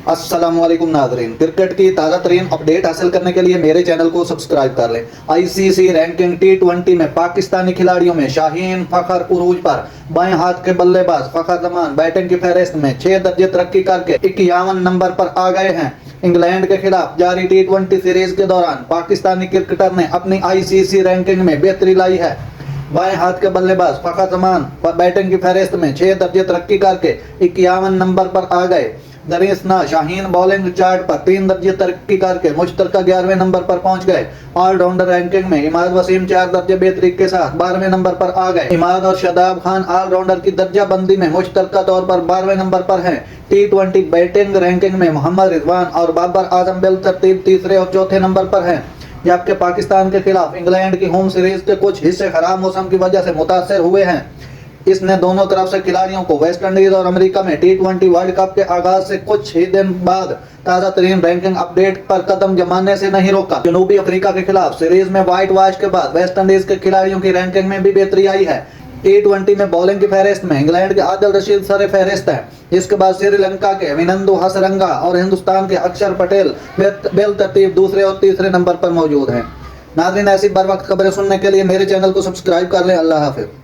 अस्सलामुअलैकुम नाज़रीन, क्रिकेट की ताज़ा तरीन अपडेट हासिल करने के लिए मेरे चैनल को सब्सक्राइब कर लें। आईसीसी रैंकिंग टी20 में पाकिस्तानी खिलाड़ियों में शाहीन फखर उरूज पर। बाएं हाथ के बल्लेबाज फखर जमान बैटिंग की फहरिस्त में 6 दर्जे तरक्की करके 51 नंबर पर आ गए हैं। इंग्लैंड के खिलाफ जारी टी20 सीरीज के दौरान पाकिस्तानी क्रिकेटर ने अपनी आईसीसी रैंकिंग में बेहतरी लाई है। बाएं हाथ के बल्लेबाज फखर जमान बैटिंग की फहरिस्त में 6 दर्जे तरक्की करके 51 नंबर पर आ गए। दरियाना शाहीन बॉलिंग चार्ट पर 3 दर्जे तरक्की करके मुश्तरका 11वें नंबर पर पहुंच गए। ऑलराउंडर रैंकिंग में इमाद वसीम 4 दर्जे बेहतरी के साथ 12वें नंबर पर आ गए। इमाद और शादाब खान ऑलराउंडर की दर्जा बंदी में मुश्तरका तौर पर 12वें नंबर पर हैं। टी20 बैटिंग रैंकिंग में मोहम्मद रिजवान और बाबर आजम बिलतरतीब तीसरे और चौथे नंबर पर हैं। जबकि पाकिस्तान के खिलाफ इंग्लैंड की होम सीरीज के कुछ हिस्से खराब मौसम की वजह से मुतासर हुए हैं। इसने दोनों तरफ से खिलाड़ियों को वेस्ट इंडीज और अमेरिका में टी20 वर्ल्ड कप के आगाज से कुछ ही दिन बाद ताज़ा तरीन रैंकिंग अपडेट पर कदम जमाने से नहीं रोका। जनूबी अफ्रीका के खिलाफ सीरीज में व्हाइट वॉश के बाद वेस्ट इंडीज के खिलाड़ियों की रैंकिंग में भी बेहतरी आई है। टी20 में बॉलिंग की फहरिस्त में इंग्लैंड के आदिल रशीद सर फहरिस्त है। इसके बाद श्रीलंका के विनंदु हसरंगा और हिंदुस्तान के अक्षर पटेल बेलतरतीब दूसरे और तीसरे नंबर पर मौजूद हैं। नाज़रीन, ऐसी बर वक्त खबरें सुनने के लिए मेरे चैनल को सब्सक्राइब कर लें। अल्लाह हाफिज़।